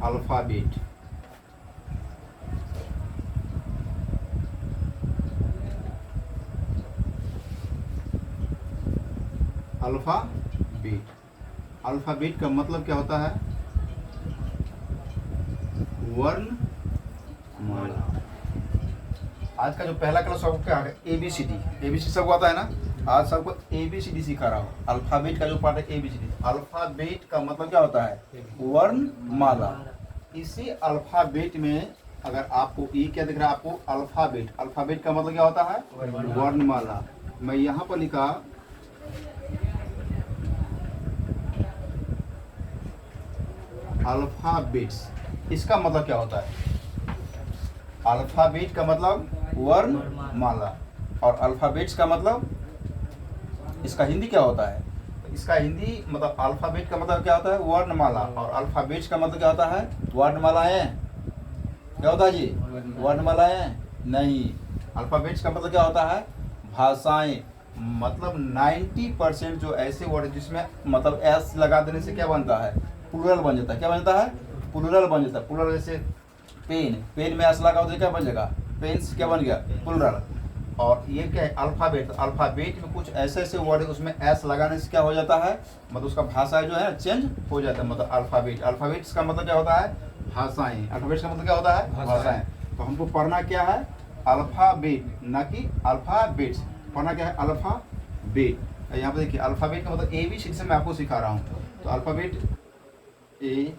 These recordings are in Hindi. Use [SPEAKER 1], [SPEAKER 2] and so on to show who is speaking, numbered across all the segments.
[SPEAKER 1] अल्फ़ाबेट। अल्फ़ाबेट, अल्फ़ाबेट का मतलब क्या होता है? वर्णमाला। आज का जो पहला क्लास सबको क्या है? ABCD। ABCD सबको आता है ना? आज सबको ABCD सिखा रहा हूँ। अल्फ़ाबेट का जो पार्ट है ABCD। अल्फ़ाबेट का मतलब क्या होता है? वर्णमाला। इसी अल्फ़ाबेट में अगर आपको ई क्या दिख रहा है आपको? अल्फ़ाबेट। अल्फ़ाबेट का मतलब क्या होता है? वर्णमाला। मैं यहाँ पर लिखा अल्फ़ाबेट्स। इसका मतलब क्या होता है? अल्फ़ाबेट का मतलब वर्णमाला, और अल्फ़ाबेट्स का मतलब इसका हिंदी क्या होता है? इसका हिंदी मतलब अल्फ़ाबेट का मतलब क्या होता है? वर्णमाला, और अल्फ़ाबेट्स का मतलब क्या होता है? वर्णमालाएं। क्या होता है जी? वर्णमालाएं नहीं। अल्फ़ाबेट्स का मतलब क्या होता है? भाषाएं। मतलब 90% जो ऐसे वर्ड जिसमें मतलब एस लगा देने से क्या बनता है? प्लूरल बन जाता है। क्या बन जाता है? प्लूरल बन जाता है। प्लूरल जैसे पेन, पेन में एस लगा तो क्या बन जाएगा? पेन्स क्या बन गया? प्लूरल। और ये क्या है? अल्फ़ाबेट। अल्फ़ाबेट में कुछ ऐसे ऐसे वर्ड है उसमें एस लगाने से क्या हो जाता है? मतलब उसका भाषा जो है चेंज हो जाता है। मतलब अल्फ़ाबेट। अल्फ़ाबेट्स का मतलब क्या होता है? भाषाएं। अल्फ़ाबेट्स का मतलब क्या होता है? भाषाएं। तो हमको पढ़ना क्या है? अल्फ़ाबेट, न कि अल्फ़ाबेट्स। पढ़ना क्या है? अल्फ़ाबेट। यहाँ पे देखिए अल्फ़ाबेट का मतलब ABCD से मैं आपको सिखा रहा हूँ। तो अल्फ़ाबेट ए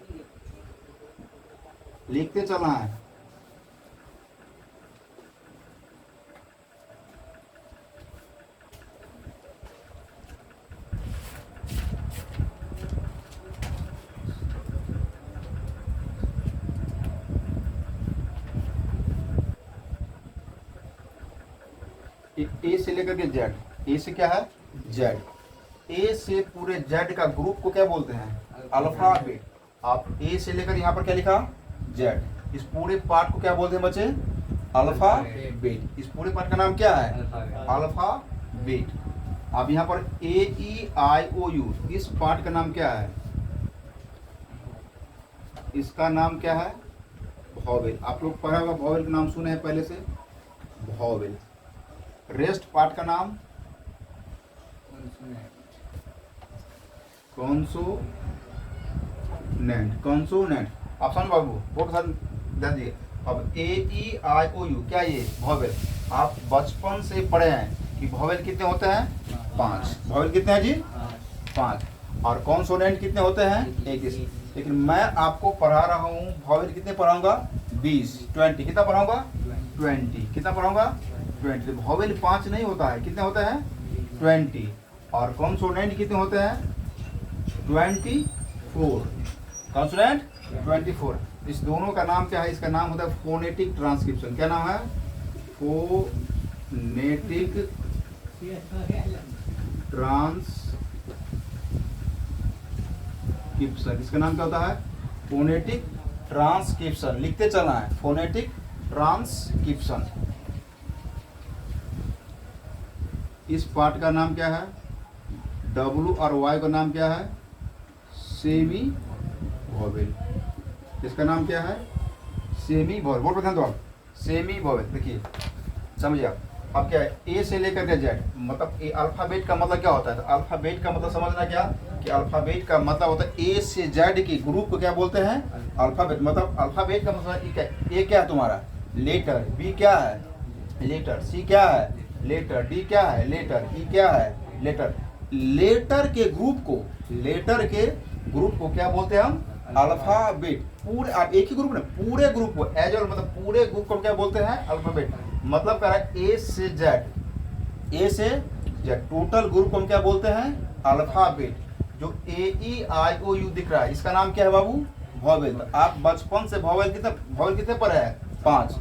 [SPEAKER 1] लिखते चलना है। ए से लेकर के जेड। ए से क्या है? जेड। ए से पूरे जेड का ग्रुप को क्या बोलते हैं? अल्फ़ाबेट। आप ए से लेकर यहाँ पर क्या लिखा? जेड। इस पूरे पार्ट को क्या बोलते हैं बच्चे? अल्फ़ाबेट। इस पूरे पार्ट का नाम क्या है? अल्फ़ाबेट। अब यहाँ पर AEIOU, इस पार्ट का नाम क्या है? इसका नाम क्या है? वॉवेल। आप लोग पढ़ा होगा, वॉवेल का नाम सुने हैं पहले से? वॉवेल। रेस्ट पार्ट का नाम? कॉन्सोनेंट। कॉन्सोनेंट। आप समझ बाबू, बोर्ड के साथ ध्यान दीजिए। अब AEIOU क्या ये? वॉवेल। आप बचपन से पढ़े हैं कि वॉवेल कितने होते हैं? 5। वॉवेल कितने हैं जी? 5। और कॉन्सोनेंट कितने होते हैं? 21। लेकिन मैं आपको पढ़ा रहा हूँ वॉवेल कितने पढ़ाऊंगा? 20। 20 कितना पढ़ाऊंगा? 20 कितना पढ़ाऊंगा? 20। वॉवेल 5 नहीं होता है, कितने होते हैं? 20। और कॉन्सोनेंट कितने होते हैं? 24। कॉन्सोनेंट 24। इस दोनों का नाम क्या है? इसका नाम होता है फोनेटिक ट्रांसक्रिप्शन। क्या नाम है? Phonetic transcription. इसका नाम क्या होता है? Phonetic transcription. लिखते चलना है, फोनेटिक ट्रांसक्रिप्शन। इस पार्ट का नाम क्या है? W और Y का नाम क्या है? Semi vowel. इसका नाम क्या है? Semi vowel. बोर्ड पर ध्यान दो आप। Semi vowel. देखिए समझिए आप। अब क्या है? ए से लेकर के जेड, मतलब ए अल्फ़ाबेट का मतलब क्या होता है? तो अल्फ़ाबेट का मतलब समझना क्या कि अल्फ़ाबेट का मतलब होता है ए से जेड के ग्रुप को क्या बोलते हैं? अल्फ़ाबेट। मतलब अल्फ़ाबेट का मतलब ए क्या है? ए क्या है तुम्हारा? लेटर। बी क्या है? लेटर। सी क्या है? लेटर। डी क्या है? लेटर। ई क्या है? लेटर। लेटर के ग्रुप को क्या बोलते हैं हम? अल्फ़ाबेट। पूरे आप एक ही ग्रुप ना, पूरे ग्रुप को एज और मतलब पूरे ग्रुप को क्या बोलते हैं? अल्फ़ाबेट। मतलब कह रहा है ए से जेड, ए से जेड टोटल ग्रुप को हम क्या बोलते हैं? अल्फ़ाबेट। जो AEIOU दिख रहा है इसका नाम क्या है बाबू? वॉवेल। तो आप बचपन से वॉवेल कितने पढ़े हैं? 5।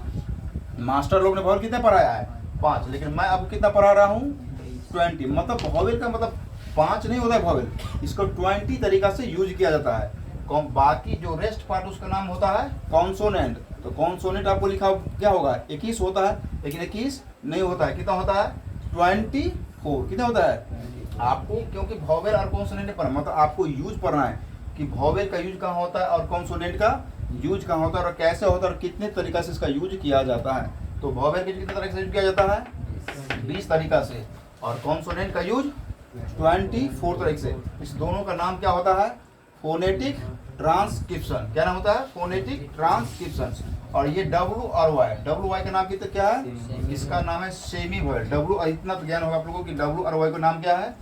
[SPEAKER 1] मास्टर लोग ने वॉवेल कितने पढ़ाया है? 5। लेकिन मैं आपको कितना पढ़ा रहा हूँ? 20। मतलब वॉवेल का मतलब 5 नहीं होता है वॉवेल, इसको 20 तरीका से यूज किया जाता है। बाकी जो रेस्ट पार्ट उसका नाम होता है कॉन्सोनेंट। तो कॉन्सोनेंट आपको लिखा क्या होगा? 21 होता है, लेकिन 21 नहीं होता है। कितना होता है? 24। कितना होता है? आपको क्योंकि वॉवेल और कॉन्सोनेंट पर मतलब आपको यूज पढ़ना है कि वॉवेल का यूज कहाँ होता है और कॉन्सोनेंट का यूज कहाँ होता है और कैसे होता है और कितने तरीका से इसका यूज किया जाता है। तो वॉवेल का यूज कितने तरीके से यूज किया जाता है? 20 तरीका से। और कॉन्सोनेंट का यूज 24 तरीके से। इस दोनों का नाम क्या होता है? Phonetic transcription. क्या नाम होता है? Phonetic transcription. और ये डब्ल्यू और वाई का नाम कितना क्या है? इसका नाम है सेमी वोवेल। डब्ल्यू, इतना तो ज्ञान होगा आप लोगों की डब्ल्यू और वाई का नाम क्या है?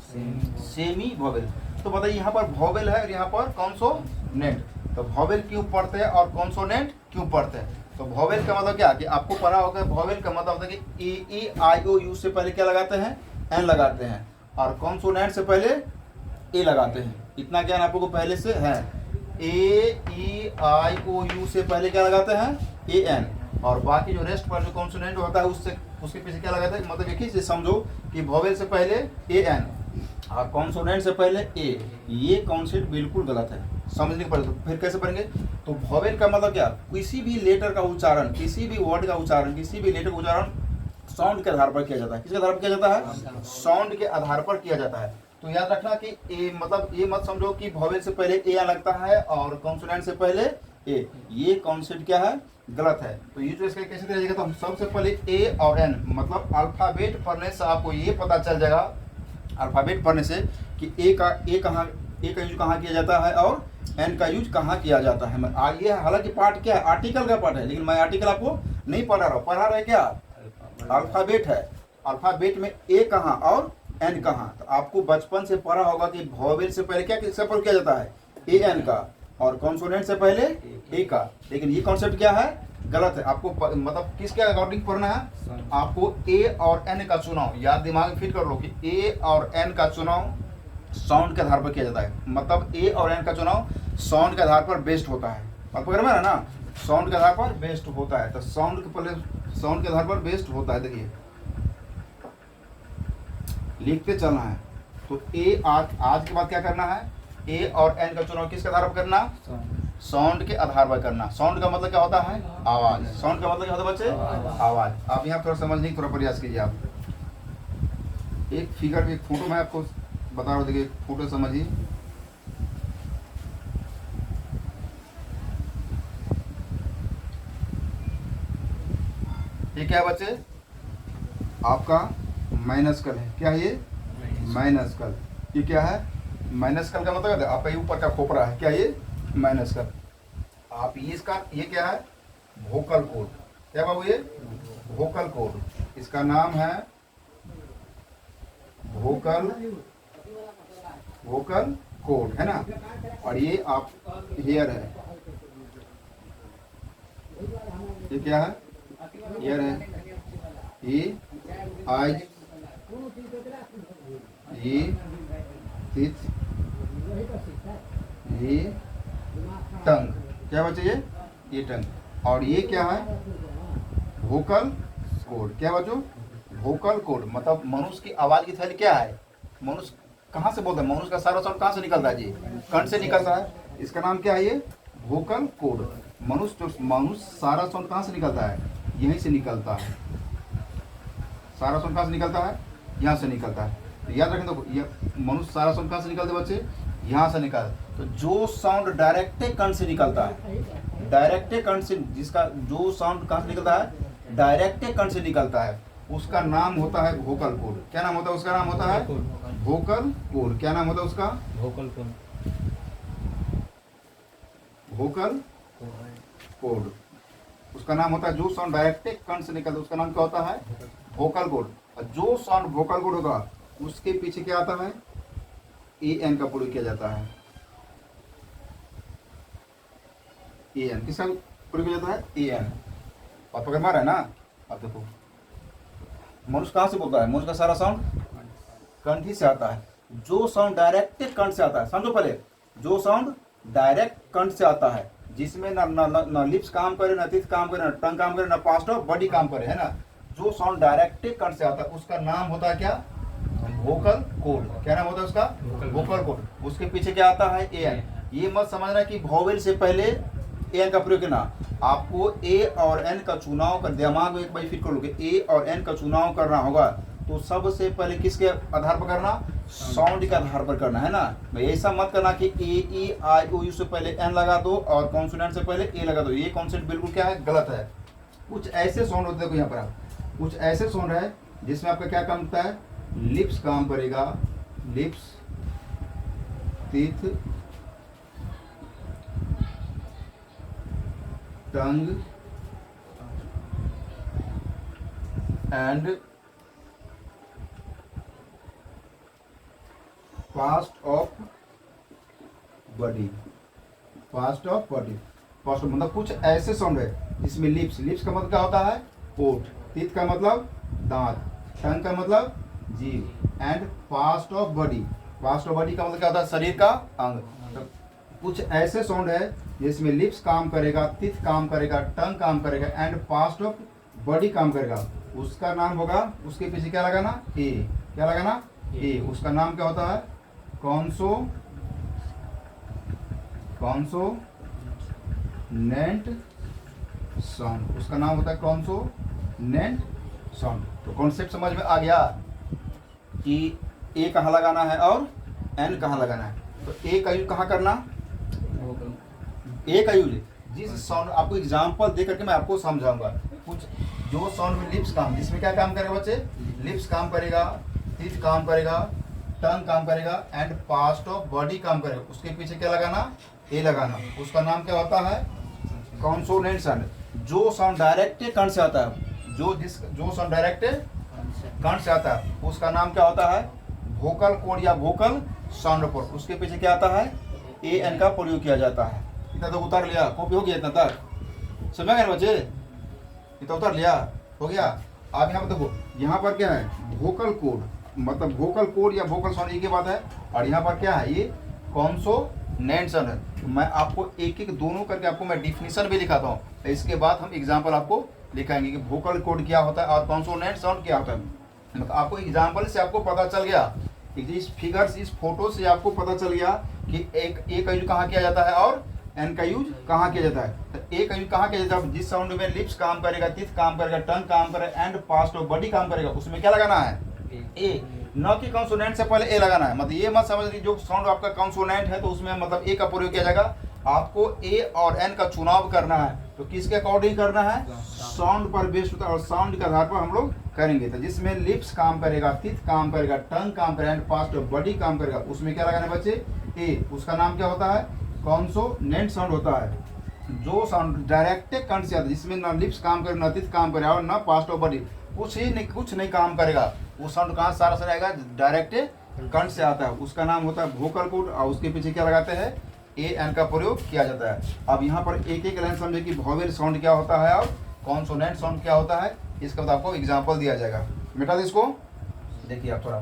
[SPEAKER 1] Semi vowel. तो बताइए यहाँ पर वोवेल है और यहाँ पर कॉन्सोनेंट। तो वोवेल क्यों पढ़ते हैं और कॉन्सोनेंट क्यों पढ़ते हैं? तो वोवेल का मतलब क्या कि आपको पढ़ा होगा, वोवेल का मतलब होता है कि ई आई ओ यू से पहले क्या लगाते हैं? एन लगाते हैं। और कॉन्सोनेंट से पहले ए लगाते हैं। इतना ज्ञान आप लोगों को पहले से है। ए ई आई ओ यू से पहले क्या लगाते हैं? A N. और बाकी जो रेस्ट पर जो कॉन्सोनेंट होता है उसके पीछे क्या लगाते हैं? मतलब एक ही चीज समझो कि वोवेल से पहले ए एन और कॉन्सोनेंट से पहले ए। ये कॉन्सेप्ट बिल्कुल गलत है, समझने के पड़े। तो फिर कैसे पढ़ेंगे? तो वोवेल का मतलब क्या? किसी भी लेटर का उच्चारण, किसी भी वर्ड का उच्चारण, किसी भी लेटर का उच्चारण साउंड के आधार पर किया जाता है। किसके आधार पर किया जाता है? साउंड के आधार पर किया जाता है। तो याद रखना कि ए मतलब ये मत समझो कि वोवेल से पहले ए लगता है और कॉन्सोनेंट से पहले ए। ये कॉन्सेप्ट क्या है? गलत है। तो ये जो इसका कैसे दिया जाएगा? तो हम सबसे पहले ए और एन मतलब अल्फाबेट पढ़ने से आपको ये पता चल जाएगा, अल्फाबेट पढ़ने से, कि ए का यूज कहाँ किया जाता है और एन का यूज कहाँ किया जाता है। ये हालांकि पार्ट क्या है? आर्टिकल का पार्ट है, लेकिन मैं आर्टिकल आपको नहीं पढ़ा रहा हूँ। पढ़ा रहा है क्या? अल्फाबेट है। अल्फाबेट में ए कहाँ और एन कहाँ। तो आपको बचपन से पढ़ा होगा कि वोवेल से पहले क्या किसका प्रयोग किया जाता है? ए एन का। और कॉन्सोनेंट से पहले ए का। लेकिन ये कॉन्सेप्ट क्या है? गलत है। आपको मतलब किसके अकॉर्डिंग पढ़ना है? आपको ए और एन का चुनाव याद दिमाग में फिट कर लो कि ए और एन का चुनाव साउंड के आधार पर किया जाता है। मतलब ए और एन का चुनाव साउंड के आधार पर बेस्ड होता है। आप पकड़ में है ना? साउंड के आधार पर बेस्ड होता है। तो साउंड के आधार पर बेस्ड होता है। देखिए लिखते चलना है। तो ए आज के बाद क्या करना है? ए और एन का चुनाव किसके आधार पर करना? साउंड के आधार पर करना। साउंड का मतलब क्या होता है? आवाज। साउंड का मतलब क्या होता है बच्चे? आवाज। आप यहाँ थोड़ा समझने की थोड़ा प्रयास कीजिए। आप एक फिगर, एक फोटो मैं आपको बता रहा हूँ। देखिए फोटो समझिए। ये क्या है बच्चे? आपका माइनस्कल है। क्या है ये? माइनस्कल। ये क्या है? माइनस्कल का मतलब आपका ये ऊपर का खोपड़ा है। क्या ये? माइनस्कल। आप ये क्या है? Vocal cord. क्या बाबू? ये वोकल कोड। इसका नाम है वोकल कोड, है ना? और ये आप हेयर है। ये क्या है? हेयर है। ये आइज, ये टीथ, ये टंग। क्या बच्चे? ये टंग। और ये क्या है? Vocal cord. क्या बच्चों? वोकल कोड मतलब मनुष्य की आवाज की थैली क्या है? मनुष्य कहाँ से बोलता है? मनुष्य का सारा साउंड कहाँ से निकलता है जी? कंठ से निकलता है। इसका नाम क्या है? ये वोकल कोड। मनुष्य सारा साउंड कहाँ से निकलता है? यहीं से निकलता है। सारा साउंड कहाँ से निकलता है? यहाँ से निकलता है। तो याद रखें। तो ये मनुष्य सारा साउंड कहाँ से निकलते हैं बच्चे? यहाँ से निकलता। तो जो साउंड डायरेक्ट कंठ से निकलता है, डायरेक्ट कंठ से, जिसका जो साउंड कहाँ से निकलता है? डायरेक्ट कंठ से निकलता है, उसका नाम होता है वोकल कोड। क्या नाम होता है उसका? नाम होता है वोकल कोड। क्या नाम होता है उसका? Vocal cord. उसका नाम होता है जो साउंड डायरेक्ट कंठ से निकलता है उसका नाम क्या होता है? Vocal cord. और जो साउंड वोकल कोड होगा उसके पीछे क्या आता है? ए एन का प्रयोग किया जाता है। ए एन किसका प्रयोग किया जाता है? A N. और पकड़ मारा है ना? अब देखो मनुष्य कहाँ से बोलता है? मनुष्य का सारा साउंड कंठ ही से आता है। जो साउंड डायरेक्ट कंठ से आता है, समझो पहले, जो साउंड डायरेक्ट कंठ से आता है, जिसमें ना लिप्स काम करे, ना टीथ काम करे, ना टंग काम करे, ना पास्ट ऑफ बॉडी काम करे, है ना? जो साउंड डायरेक्ट कंठ से आता है उसका नाम होता है क्या? Vocal cord. क्या नाम होता है उसका? Vocal cord. उसके पीछे क्या आता है? A N. ये मत समझना कि वोवेल से पहले ए एन का प्रयोग करना। आपको ए और एन का चुनाव कर दिमाग में एक बार फिट कर लो कि ए और एन का चुनाव करना होगा। तो सबसे पहले किसके आधार पर करना, साउंड के आधार पर करना है ना भाई। ऐसा मत करना कि ए ई आई ओ यू से पहले एन लगा दो और कॉन्सोनेंट से पहले ए लगा दो, ये कॉन्सेप्ट बिल्कुल क्या है, गलत है। कुछ ऐसे साउंड होते हैं, देखो यहाँ पर आप कुछ ऐसे साउंड है जिसमें आपका क्या काम होता है, लिप्स काम करेगा, lips, teeth, tongue and fast of body. Fast of body, fast of मतलब कुछ ऐसे साउंड है जिसमें लिप्स, लिप्स का मतलब क्या होता है, ओठ, टीथ का मतलब दांत, टंग का मतलब जीभ and fast of body. Fast of body का मतलब क्या होता है, शरीर का अंग। तो कुछ ऐसे साउंड है जिसमें लिप्स काम करेगा, टीथ काम करेगा, टंग काम करेगा एंड फास्ट ऑफ बॉडी काम करेगा, उसका नाम होगा, उसके पीछे क्या लगाना, ए, क्या लगाना, ए, उसका नाम क्या होता है, कॉन्सोनेंट साउंड, उसका नाम होता है कॉन्सोनेंट साउंड। तो कॉन्सेप्ट समझ में आ गया कि ए कहाँ लगाना है और एन कहाँ लगाना है। तो ए का यूज कहाँ करना, ए का यूज जिस साउंड, आपको एग्जांपल दे करके मैं आपको समझाऊंगा। कुछ जो साउंड में लिप्स काम, जिसमें क्या काम करेगा बच्चे, लिप्स काम करेगा, टीथ काम करेगा, टंग काम करेगा एंड फास्ट ऑफ बॉडी काम करेगा, उसके पीछे क्या लगाना, ए लगाना, उसका नाम क्या होता है, कॉन्सोनेंट साउंड। जो साउंड डायरेक्ट कण से आता है, जो साउंड डायरेक्ट कण से आता है उसका नाम क्या होता है, वोकल कोड या वोकल साउंड कोड, उसके पीछे क्या आता है, ए एन का प्रयोग किया जाता है। इतना तो उतार लिया, कॉपी हो गया इतना तक, समझ गए बच्चे, इतना उतार लिया, हो गया। आप यहाँ पर देखो, यहाँ पर क्या है, वोकल कोड, मतलब वोकल कोड या वोकल साउंड एक ही बात है, और यहाँ पर क्या है, ये कॉन्सोनेंट साउंड है। तो मैं आपको एक एक दोनों करके आपको मैं डिफिनीशन भी दिखाता हूँ, इसके बाद हम एग्जाम्पल आपको लिखाएंगे कि वोकल कोड क्या होता है और कॉन्सोनेंट साउंड क्या होता है। मतलब आपको एग्जाम्पल से आपको पता चल गया, इस फिगर्स, इस फोटो से आपको पता चल गया कि एक ए का यूज कहाँ किया जाता है और एन का यूज कहाँ किया जाता है। तो ए का यूज कहाँ किया जाता है, जिस साउंड में लिप्स काम करेगा, टीथ काम करेगा, टंग काम करेगा एंड फास्ट ऑफ बॉडी काम करेगा, उसमें क्या लगाना है, ए, न कि कॉन्सोनेंट से पहले ए लगाना है। मतलब ये मत समझ लीजिए जो साउंड आपका कॉन्सोनेंट है तो उसमें मतलब ए का प्रयोग किया जाएगा, आपको ए और एन का चुनाव करना है। तो किसके अकॉर्डिंग करना है, साउंड पर बेस्ड होता है और साउंड के आधार पर हम लोग करेंगे। तो जिसमें लिप्स काम करेगा, टीथ काम करेगा, टंग काम करेगा एंड फास्ट ऑफ बॉडी काम करेगा, उसमें क्या लगाना है बच्चे, ए, उसका नाम क्या होता है, कॉन्सोनेंट साउंड होता है। जो साउंड डायरेक्ट कण से आता है, जिसमें ना लिप्स काम करे, ना टीथ काम करे और ना फास्ट ऑफ बॉडी, कुछ नहीं काम करेगा, वो साउंड कहाँ सारा से आएगा, डायरेक्ट कण से आता है, उसका नाम होता है वोकल कोड, और उसके पीछे क्या लगाते हैं, ए एन का प्रयोग किया जाता है। अब यहाँ पर एक एक लाइन समझे कि वोवेल साउंड क्या होता है और कॉन्सोनेंट साउंड क्या होता है, इसका बाद आपको एग्जाम्पल दिया जाएगा। मिटा दे इसको, देखिए आप थोड़ा,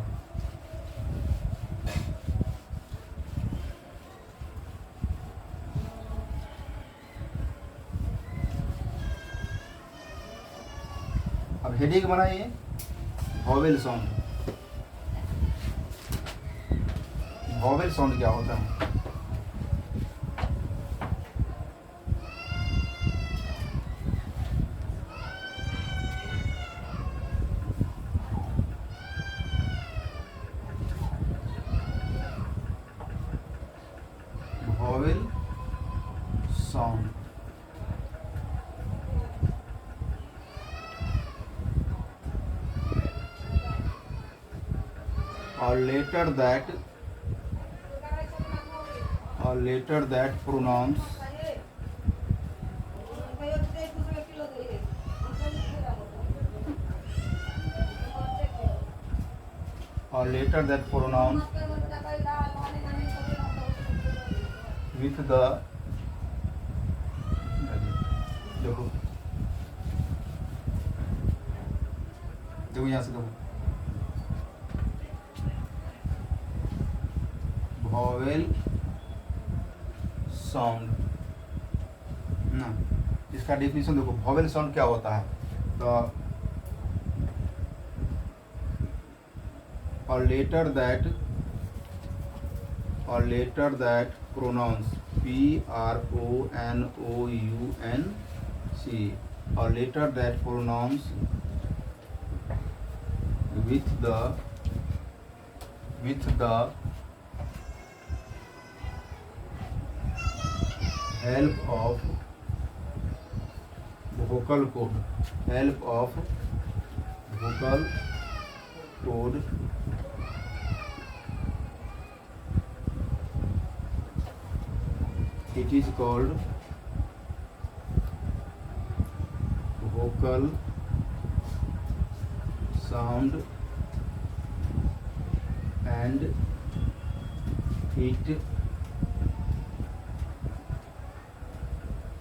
[SPEAKER 1] अब हेडिंग बनाइए, वोवेल साउंड। वोवेल साउंड क्या होता है, vowel sound or later that pronouns with the, देखो देखो यहाँ से देखो, वोवेल साउंड ना, इसका डेफिनेशन देखो, वोवेल साउंड क्या होता है। तो और लेटर दैट प्रोनाउंस, PRONOUNC, और letter that pronounce with the help of vocal cord, it is called vocal sound and it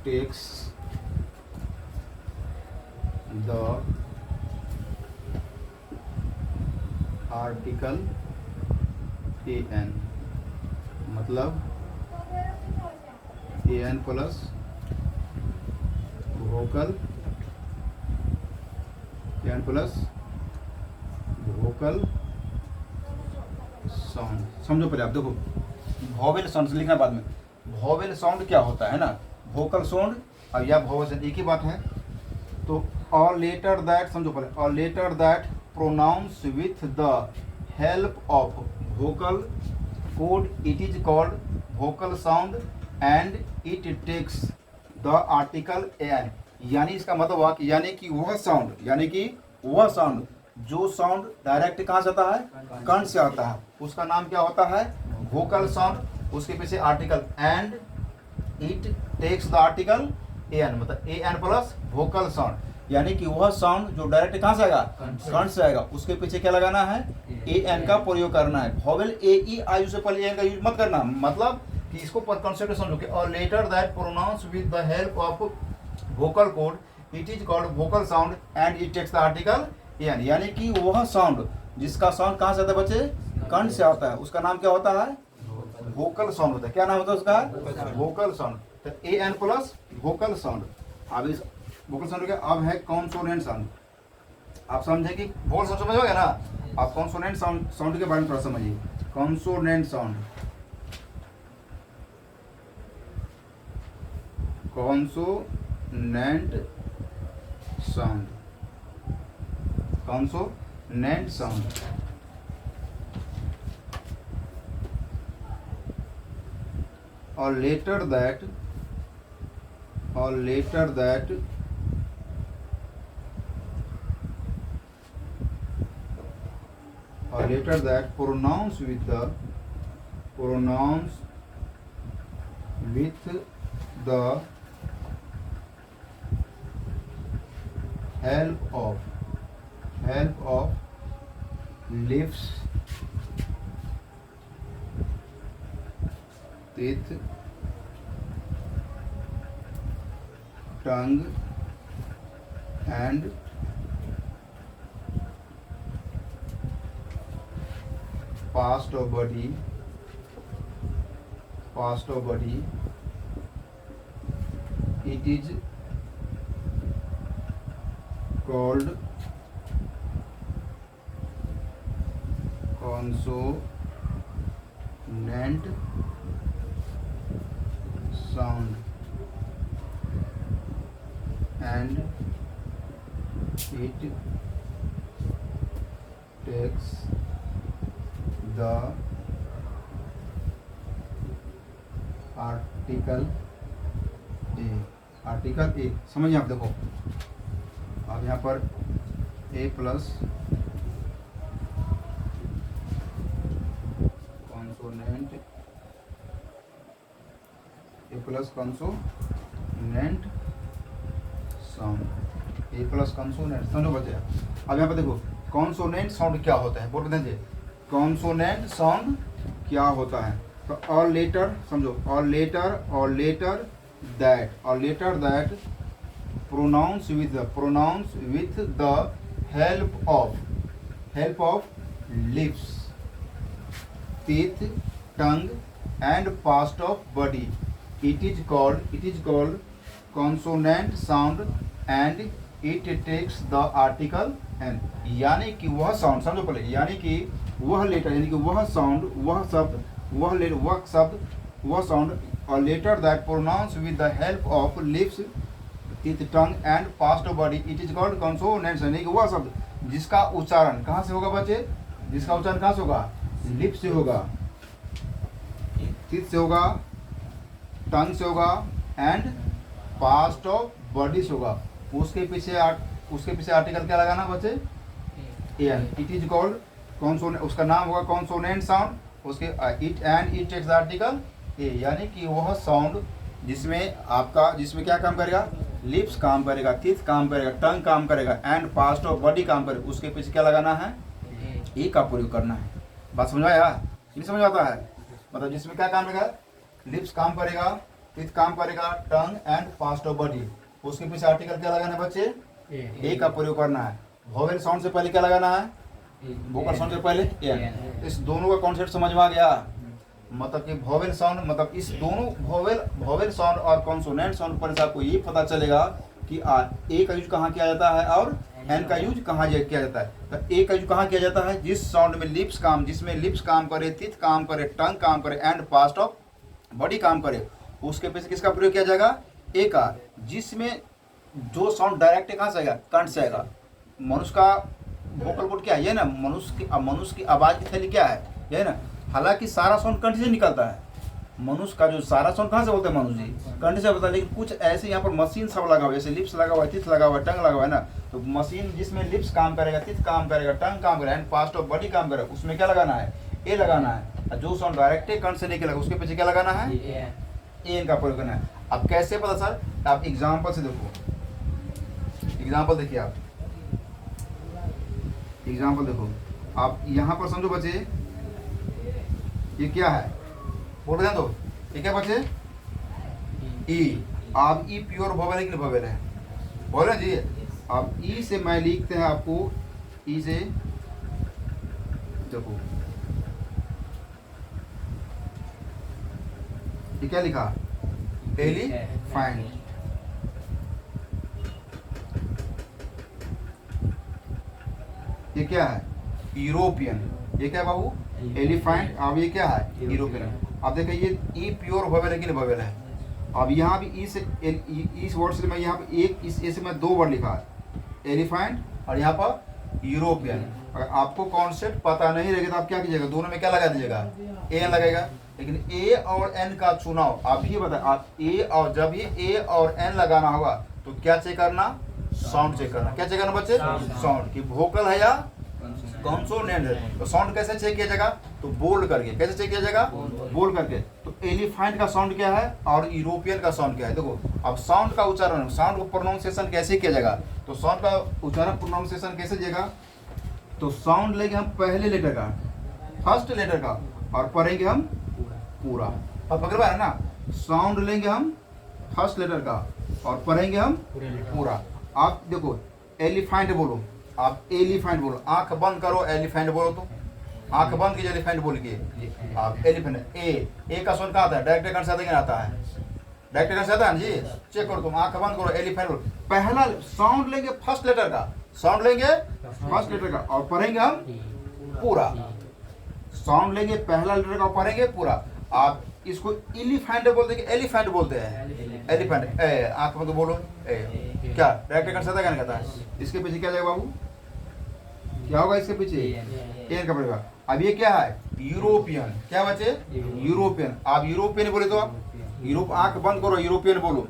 [SPEAKER 1] takes the article an, मतलब an प्लस वोकल साउंड। समझो पहले आप देखो, वॉवेल साउंड लिखना बाद में। वॉवेल साउंड क्या होता है ना, वोकल साउंड और या वॉवेल साउंड एक ही बात है। तो और लेटर दैट, समझो पहले, और letter that pronounce with the help of vocal cord it is called vocal sound and it takes the article an. यानी इसका मतलब हुआ कि यानी कि वह साउंड जो साउंड डायरेक्ट कहाँ से आता है, कंठ से आता है, उसका नाम क्या होता है, वोकल साउंड। उसके पीछे article and it takes the article an, मतलब A N plus vocal sound. यानी कि वह साउंड जो डायरेक्ट कहाँ से आएगा, कंठ से आएगा, उसके पीछे क्या लगाना है, ए एन का प्रयोग करना है। वॉवेल ए ई आई से पहले एन का यूज मत करना। मतलब कि इसको कॉन्सेप्ट समझो कि और letter that pronounce with the help of vocal cord it is called vocal sound and it takes the article an. यानी कि वह साउंड जिसका साउंड कहाँ से आता है बच्चे, कंठ से आता है, उसका नाम क्या होता है, वोकल साउंड होता है। क्या नाम होता है उसका, वोकल साउंड। तो ए एन प्लस वोकल साउंड। अब इस वोकल साउंड का अब है कॉन्सोनेंट साउंड। आप समझे कि वोकल साउंड समझ हो गया ना, आप कॉन्सोनेंट साउंड के बारे में थोड़ा समझिए। Consonant sound, consonant sound, consonant sound or later that pronounce with the help of lips, teeth, tongue and past of body it is called consonant sound and it takes the article A. समझिए आप, देखो अब यहाँ पर A plus consonant, A plus consonant sound, A plus consonant. समझो बच्चे, अब यहाँ पर देखो कॉन्सोनेंट साउंड क्या होता है, बोल दीजिए कॉन्सोनेंट साउंड क्या होता है। तो और लेटर समझो, और letter that pronounce with the help of lips, teeth, tongue and part of body it is called consonant sound and it takes the article n। यानी कि वह साउंड, समझो पहले, यानी कि वह लेटर, यानी कि वह साउंड, वह शब्द, वह साउंड और letter that pronounce with the help of lips, teeth, tongue and past of body it is called consonants. यानी कि वह शब्द जिसका उच्चारण कहाँ से होगा बच्चे, जिसका उच्चारण कहाँ से होगा, लिप से होगा, टीथ से होगा, टंग से होगा एंड पास्ट ऑफ बॉडी से होगा। उसके पीछे आर्टिकल क्या लगाना बच्चे, an. It is called consonant, उसका नाम होगा कॉन्सोनेंट साउंड। उसके it takes the article a, यानी कि वह साउंड जिसमें क्या काम करेगा, लिप्स काम करेगा, टीथ काम करेगा, टंग काम करेगा एंड पास्ट ऑफ बॉडी काम करेगा। उसके पीछे क्या लगाना है, ए का प्रयोग करना है। बात समझ आया, नहीं समझ आता है, मतलब जिसमें क्या काम करेगा, लिप्स काम करेगा, टीथ काम करेगा, टंग एंड पास्ट ऑफ बॉडी। उसके पीछे आर्टिकल क्या लगाना है बच्चे, ए का प्रयोग करना है। वोवेल साउंड से पहले क्या लगाना है, वोकल साउंड से पहले एन। इस दोनों का कॉन्सेप्ट समझ में आ गया, मतलब कि वोवेल साउंड, मतलब इस दोनों वोवेल साउंड और कॉन्सोनेंट साउंड पर आपको ये पता चलेगा कि ए का यूज कहाँ किया जाता है और एन का यूज कहाँ किया जाता है। तो ए का यूज कहाँ किया जाता है, जिस साउंड में जिसमें लिप्स काम करे, टीथ काम करे, टंग काम करे एंड पास्ट ऑफ बॉडी काम करे, उसके पीछे किसका प्रयोग किया जाएगा, ए का। जिसमें जो साउंड डायरेक्ट कहाँ से आएगा, कंठ से आएगा। मनुष्य का वोकल कोड क्या है, ये ना, मनुष्य की आवाज़ की थैली क्या है, ये ना। हालांकि सारा साउंड कंठ से निकलता है, मनुष्य का जो सारा साउंड कहाँ से बोलते हैं, मनुष्य जी कंठ से होता है। लेकिन कुछ ऐसे यहाँ पर मशीन सब लगा हुआ है, जैसे लिप्स लगा हुआ है, टीथ लगा हुआ है, टंग लगा हुआ है ना। तो मशीन जिसमें लिप्स काम करेगा, टीथ काम करेगा, टंग काम करेगा एंड पास्ट ऑफ बॉडी काम करेगा, उसमें क्या लगाना है, ए लगाना है। और जो साउंड डायरेक्ट कंठ से निकलेगा उसके पीछे क्या लगाना है, ए का प्रयोग करना है। अब कैसे पता सर, आप एग्जाम्पल से देखो, एग्जाम्पल देखिए, आप एग्जाम्पल देखो, आप यहाँ पर समझो बच्चे, ये क्या है, बोल रहे हैं तो ये क्या बच्चे, ई। आप ई प्योर वोवेल है कि वोवेल है, बोल रहे जी। अब ई से मैं लिखते हैं आपको, ई से देखो ये क्या लिखा, एलिफेंट। ये क्या है, यूरोपियन। ये क्या है बाबू, एलिफेंट। अब ये क्या है, यूरोपियन। अब देखिए ये ई प्योर वोवेल है कि नहीं वोवेल है। अब यहाँ भी ई से इस वर्ड से मैं यहाँ पे एक, इस ए से मैं दो वर्ड लिखा है, एलिफेंट और यहाँ पर यूरोपियन। अगर आपको कॉन्सेप्ट पता नहीं रहेगा तो आप क्या कीजिएगा, दोनों में क्या लगा दीजिएगा, एन लगेगा। लेकिन ए और एन का चुनाव आप ही बताए, आप ए और जब ये ए और एन लगाना होगा तो क्या चेक करना, साउंड चेक करना। क्या चेक करना बच्चे, साउंड की वोकल है या कॉन्सोनेंट है। तो साउंड कैसे चेक किया जाएगा, तो बोल करके। कैसे चेक किया जाएगा, बोल करके। तो एलिफेंट का साउंड क्या है और यूरोपियन का साउंड क्या है। देखो अब साउंड का उच्चारण, साउंड को प्रोनाउंसिएशन कैसे किया जाएगा, तो साउंड का उच्चारण प्रोनाउंसिएशन कैसे जाएगा, तो साउंड लेंगे हम पहले लेटर का, फर्स्ट लेटर का, और पढ़ेंगे हम पूरा। अब पकड़ पा रहे ना, साउंड लेंगे हम फर्स्ट लेटर का और पढ़ेंगे हम पूरा। आप देखो एलिफेंट बोलो, आप एलिफेंट बोलो, आंख बंद करो, एलिफेंट बोलो, तो आंख बंद कीजिए, एलिफेंट बोलिए आप। एलिफेंट, ए का साउंड कहाँ आता है, डायरेक्ट कहाँ से आता है, क्या आता है, डायरेक्ट कहाँ से आता है जी। चेक करो तुम, आंख बंद करो, एलिफेंट बोलो। पहला साउंड लेंगे फर्स्ट लेटर का, साउंड लेंगे फर्स्ट लेटर का और पढ़ेंगे हम पूरा। साउंड लेंगे पहला लेटर का, पढ़ेंगे पूरा। आप इसको एलिफेंट बोलते हैं, एलिफेंट बोलते हैं, एलिफेंट। आंख बंद बोलो, क्या डायरेक्ट कहाँ से आता है, क्या कहता है। इसके पीछे क्या जाएगा बाबू, क्या होगा इसके पीछे, एन का पड़ेगा। अब ये क्या है, यूरोपियन। क्या बचे, यूरोपियन। आप यूरोपियन बोले तो आप यूरोप, आंख बंद करो, यूरोपियन बोलो।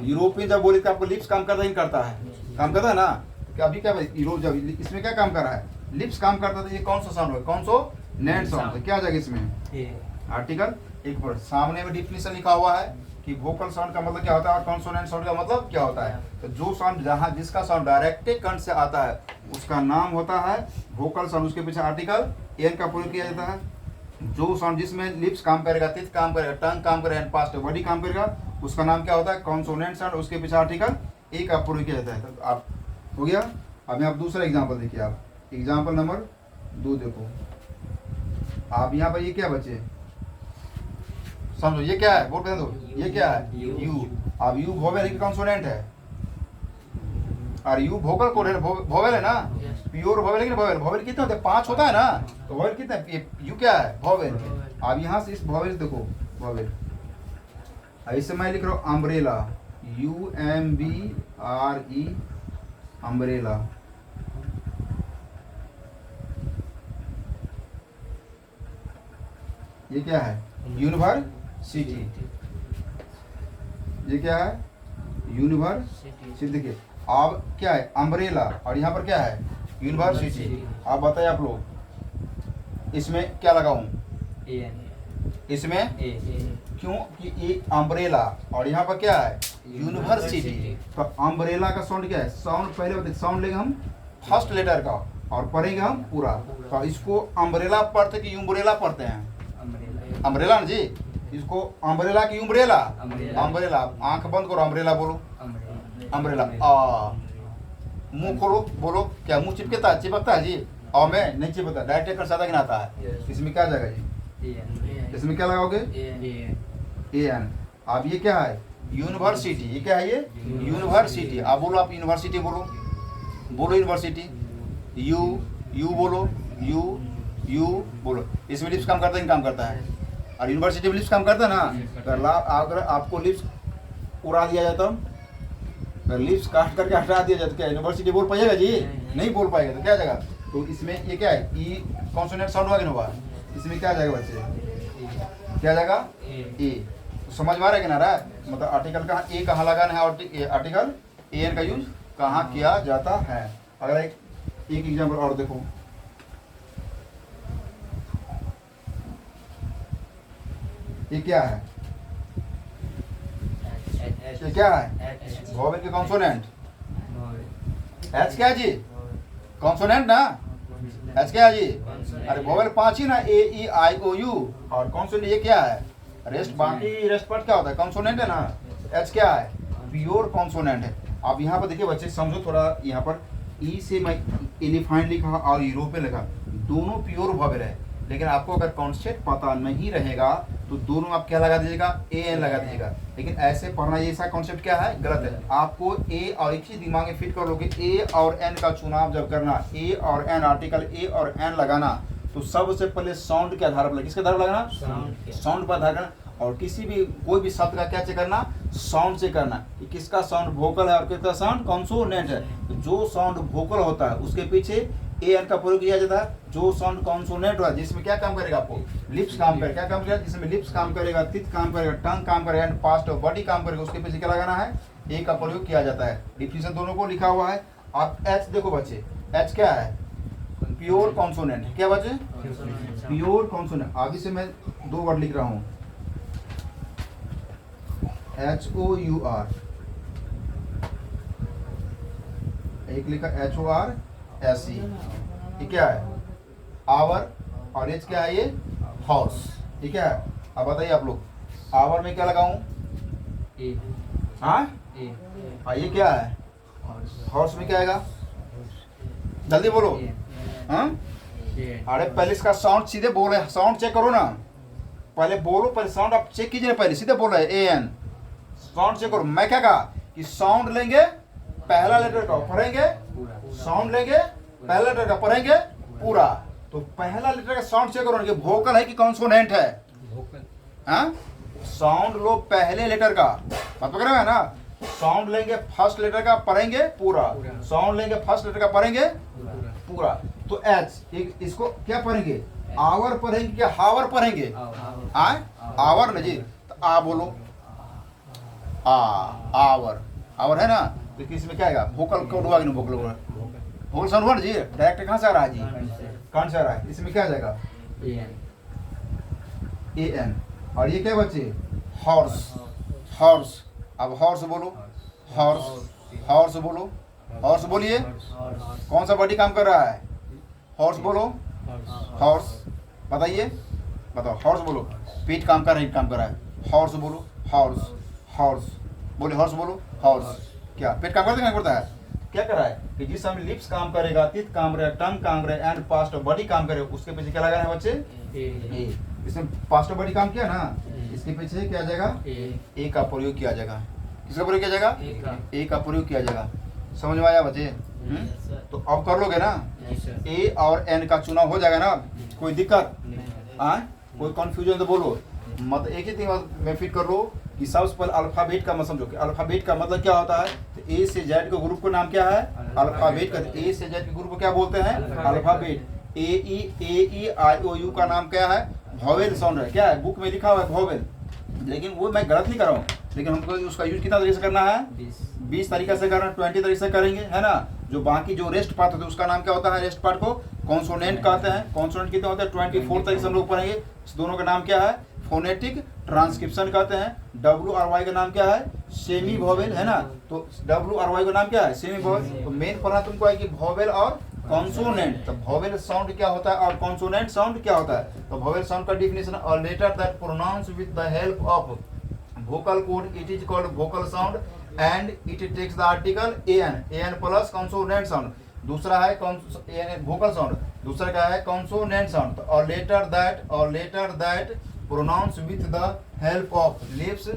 [SPEAKER 1] यूरोपियन जब बोले तो आपको लिप्स काम करता ही करता है, काम करता है ना। तो अभी क्या यूरोप, जब इसमें क्या काम कर रहा है, लिप्स काम करता था। ये कौन सा साउंड है, कौन सो नेट साउंड है। क्या आ जाएगा इसमें, आर्टिकल एक पर सामने में डिफिनेशन लिखा हुआ है कि वोकल साउंड का मतलब क्या होता है और कॉन्सोनेंट साउंड का मतलब क्या होता है। तो जो साउंड जहाँ जिसका साउंड डायरेक्ट कंठ से आता है उसका नाम होता है वोकल साउंड। उसके पीछे आर्टिकल एन का प्रयोग किया जाता है। जो साउंड जिसमें लिप्स काम करेगा, टीथ काम करेगा, टंग काम करेगा एंड पास्ट बॉडी काम करेगा, उसका नाम क्या होता है, कॉन्सोनेंट साउंड। उसके पीछे आर्टिकल ए का प्रयोग किया जाता है। तो आप हो गया। अब आप दूसरा एग्जाम्पल देखिए, आप एग्जाम्पल नंबर 2 देखो। आप यहाँ पर ये क्या बचे, समझो ये क्या है, बोल दो ये क्या है, यू। अब यू वोवेल की कॉन्सोनेंट है और यू वोकल कोड है, वोवेल है ना, प्योर वोवेल है कि वोवेल। वोवेल कितने होते हैं, 5 होता है ना, तो वोवेल कितने, यू क्या है, वोवेल। अब यहाँ से इस वोवेल देखो, वोवेल ऐसे मैं लिख रहा हूँ अम्ब्रेला, UMBRE अम्ब्रेला। ये क्या है? यूनिवर्सिटी। ये क्या है? यूनिवर्सिटी। देखिए अब क्या है? अम्ब्रेला, और यहाँ पर क्या है? यूनिवर्सिटी। आप बताइए आप लोग, इसमें क्या लगाऊं? इसमें क्यों कि ये अम्ब्रेला और यहाँ पर क्या है? यूनिवर्सिटी। तो अम्ब्रेला का साउंड क्या है? साउंड पहले बताइए, साउंड लेंगे हम फर्स्ट लेटर का और पढ़ेंगे हम पूरा। तो इसको अम्ब्रेला पढ़ते कि यूम्ब्रेला पढ़ते हैं? अम्ब्रेला ना जी। इसको अम्ब्रेला की यूम्ब्रेला? अम्ब्रेला। आंख बंद करो, अम्ब्रेला बोलो। अम्ब्रेला। मुंह खोलो, बोलो। क्या मुंह चिपकता है? चिपकता है जी? और मैं नहीं चिपकता, डायरेक्ट कर सादा गिनाता है। इसमें क्या जाएगा जी? इसमें क्या लगाओगे? एन। अब ये क्या है? यूनिवर्सिटी। ये क्या है? ये यूनिवर्सिटी। आप बोलो, आप यूनिवर्सिटी बोलो, बोलो यूनिवर्सिटी। यू बोलो, यू बोलो। इसमें लिप्स काम करता है, काम करता है? और यूनिवर्सिटी में लिप्स काम करता है ना। अगर आपको लिप्स उड़ा दिया जाता, अगर लिप्स काट करके हटा दिया जाता, क्या यूनिवर्सिटी बोल पाएगा जी? नहीं बोल पाएगा। तो क्या जाएगा? तो इसमें ये क्या है? ई कॉन्सोनेंट साउंड हुआ कि नहीं हुआ? इसमें क्या जाएगा बच्चे? क्या जाएगा? ए। तो समझ में आ रहा है कि ना रहा है? मतलब आर्टिकल कहाँ ए कहाँ लगाना है, और आर्टिकल ए एन का यूज कहाँ किया जाता है। अगर एक एग्जाम्पल और देखो, ये क्या है? ये क्या है? वोवेल के कॉन्सोनेंट। एच क्या है जी? कॉन्सोनेंट ना। एच क्या है जी? अरे वोवेल 5 ही ना, ए ई आई ओ यू। और कॉन्सोनेंट ये क्या है? रेस्ट। बाकी रेस्ट पार्ट क्या होता है? कॉन्सोनेंट है ना। एच क्या है? प्योर कॉन्सोनेंट है। आप यहाँ पर देखिए बच्चे, समझो थोड़ा। यहाँ पर ई से मैं एलिफेंट लिखा और यूरोपियन लिखा, दोनों प्योर वोवेल है। लेकिन आपको अगर कॉन्सेप्ट पता नहीं रहेगा तो दोनों आप क्या लगा दीजिएगा? ए एन लगा दीजिएगा। लेकिन ऐसे पढ़ना, ये ऐसा कॉन्सेप्ट क्या है? गलत है। आपको ए और एक चीज दिमाग में फिट कर लोगे, ए और एन का चुनाव जब करना, ए और एन, आर्टिकल ए और एन लगाना, तो सबसे पहले साउंड के आधार पर, किसके आधार पर लगाना? साउंड पर आधार करना। और किसी भी कोई भी शब्द का क्या चेक करना? साउंड से करना कि किसका साउंड वोकल है और किसका साउंड कॉन्सोनेंट है। तो जो साउंड वोकल होता है उसके पीछे ए एन का प्रयोग किया जाता है। जो साउंड कॉन्सोनेंट होता है जिसमें क्या काम करेगा? आपको लिप्स काम करेगा। क्या काम करेगा? जिसमें लिप्स काम करेगा, टीथ काम करेगा, टंग काम करेगा, एंड पास्ट और बॉडी काम करेगा, उसके पीछे क्या लगाना है? ए का प्रयोग किया जाता है। डिफिनेशन दोनों को लिखा हुआ है। आप एच देखो बच्चे, एच क्या है? Pure consonant. क्या बच्चे? Pure consonant. आगे से मैं 2 वर्ड लिख रहा हूँ, HOUR, एक लिखा HORSE। ये क्या है? आवर। और एच क्या है? ये हॉर्स। ये क्या है? अब बताइए आप लोग, आवर में क्या लगाऊं? हाँ, ये क्या है? हॉर्स में क्या आएगा? जल्दी बोलो। हाँ, अरे पहले इसका साउंड सीधे बोले, साउंड चेक करो ना। पहले बोलो, पहले साउंड आप चेक कीजिए। पहले सीधे बोल रहे ए एन, साउंड चेक करो। मैं क्या कहा कि साउंड लेंगे, पहला लेटर का पढ़ेंगे, साउंड लेंगे, पहला लेटर का पढ़ेंगे पूरा। तो पहला लेटर का साउंड चेक करो कि वोकल है कि कॉन्सोनेंट है। हाँ, साउंड लो पहले लेटर का, बात पकड़ रहे हैं ना। साउंड लेंगे फर्स्ट लेटर का, पढ़ेंगे पूरा। साउंड लेंगे फर्स्ट लेटर का, पढ़ेंगे पूरा। तो एच, इसको क्या पढ़ेंगे? आवर पढ़ेंगे क्या हावर पढ़ेंगे? आवर ना जी। तो आ बोलो, आवर। आवर है ना। तो इसमें क्या आएगा? वोकल कोड हुआ कि नहीं? वोकल साउंड हुआ जी। डायरेक्ट कहाँ से आ रहा है जी? कौन से आ रहा है? इसमें क्या आ जाएगा? A N. और ये क्या बच्चे? हॉर्स। हॉर्स। अब हॉर्स बोलो, हॉर्स। हॉर्स बोलो, हॉर्स बोलिए। कौन सा बॉडी काम कर रहा है? हॉर्स बोलो, हॉर्स। बताइए, बताओ। हॉर्स बोलो, पीठ काम कर रहा है, काम कर रहा है। हॉर्स बोलो, हॉर्स। हॉर्स बोले, हॉर्स बोलो, हॉर्स। क्या पेट काम करता है? करता है। क्या कर रहा है कि जिस समय लिप्स काम करेगा, टीथ काम करेगा, टंग काम करेगा, एंड पास्ट और बॉडी काम करेगा, उसके पीछे क्या लगाना है बच्चे? ए। इसमें पास्ट और बॉडी काम किया ना, इसके पीछे क्या आ जाएगा? ए का प्रयोग किया जाएगा। किसका प्रयोग किया जाएगा? ए का प्रयोग किया जाएगा। समझ में आया बच्चे? तो अब कर लोगे ना? ए और एन का चुनाव हो जाएगा ना? कोई दिक्कत? कोई कंफ्यूजन तो बोलो मत। एक ही चीज में फिट कर लो कि सबसे पहले अल्फाबेट का मतलब समझो कि अल्फाबेट का मतलब क्या होता है। तो ए से जेड के ग्रुप का नाम क्या है? अल्फाबेट का। ए से जेड के ग्रुप को क्या बोलते हैं? Alphabet. A E I O you का नाम क्या है? वॉवेल साउंड है, क्या है बुक में लिखा हुआ है वॉवेल, लेकिन वो मैं गलत नहीं कर रहा हूँ, लेकिन हमको उसका यूज कितना तरीके से करना है, 20 तरीके से करना, 20 तरीके से करेंगे, है ना। जो बाकी जो रेस्ट पार्ट होता है उसका नाम क्या होता है, रेस्ट पार्ट को कॉन्सोनेंट कहते हैं। कॉन्सोनेंट कितने होते हैं, 24 तरीके से हम लोग पढ़ेंगे। इस दोनों का नाम क्या है, फोनेटिक ट्रांसक्रिप्शन कहते हैं। डब्ल्यू और वाई का नाम क्या है, सेमी वॉवेल, है ना। तो डब्ल्यू और वाई का नाम क्या है, सेमी वॉवेल। तो मेन पढ़ना तुमको है कि वॉवेल और कॉन्सोनेंट। तो वॉवेल साउंड क्या होता है और कॉन्सोनेंट साउंड क्या होता है। तो वॉवेल साउंड का definition, a letter that pronounce with the help of vocal cord, it is called vocal sound and it takes the article an plus consonant sound। दूसरा है vocal sound, दूसरा क्या है consonant sound। or later that pronounce with the help of lips,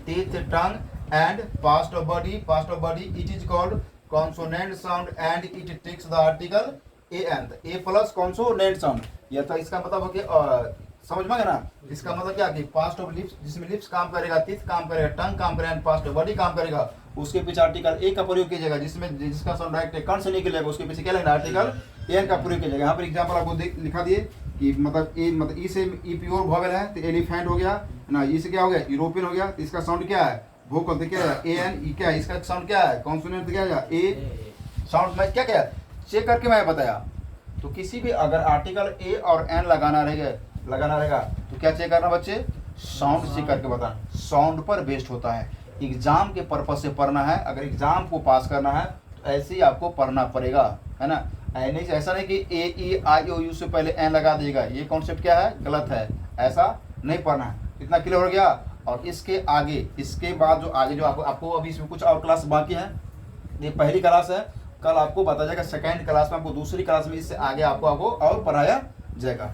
[SPEAKER 1] teeth, tongue and past of body, it is called consonant sound and it takes the article an, a plus consonant sound। यह तो इसका मतलब हो कि समझ में गया ना। इसका मतलब क्या कि पास्ट ऑफ लिप्स, जिसमें लिप्स काम करेगा, टीथ काम करेगा, टंग काम करेगा, पास्ट ऑफ बॉडी काम करेगा, उसके पीछे आर्टिकल ए का प्रयोग कीजिएगा, जिसमें जिसका साउंड डायरेक्ट कर्ण से निकलेगा, उसके पीछे क्या लगेगा, आर्टिकल एन का प्रयोग कीजिएगा। यहाँ पर एग्जांपल आपको लिखा दिए कि मतलब ए, मतलब ई से ई प्योर वॉवेल है तो एलिफेंट हो गया ना, ई से क्या हो गया, यूरोपियन हो गया। तो इसका साउंड क्या है, वोकल, तो क्या है ए एन ई, क्या है इसका साउंड क्या है, कॉन्सोनेंट, क्या है ए साउंड। मैं क्या चेक करके मैं बताया। तो किसी भी अगर आर्टिकल ए और एन लगाना रहेगा तो क्या चेक करना बच्चे, साउंड चेक करके बताना। साउंड पर बेस्ड होता है। एग्जाम के पर्पज से पढ़ना है, अगर एग्जाम को पास करना है तो ऐसे ही आपको पढ़ना पड़ेगा, है ना। नहीं, ऐसा नहीं कि ए ई आई ओ यू से पहले एन लगा देगा, ये कॉन्सेप्ट क्या है, गलत है, ऐसा नहीं पढ़ना है। इतना क्लियर हो गया। और इसके आगे, इसके बाद जो आगे जो आपको अभी इसमें कुछ और क्लास बाकी है। ये पहली क्लास है, कल आपको बताया जाएगा सेकेंड क्लास में, आपको दूसरी क्लास में इससे आगे आपको और पढ़ाया जाएगा।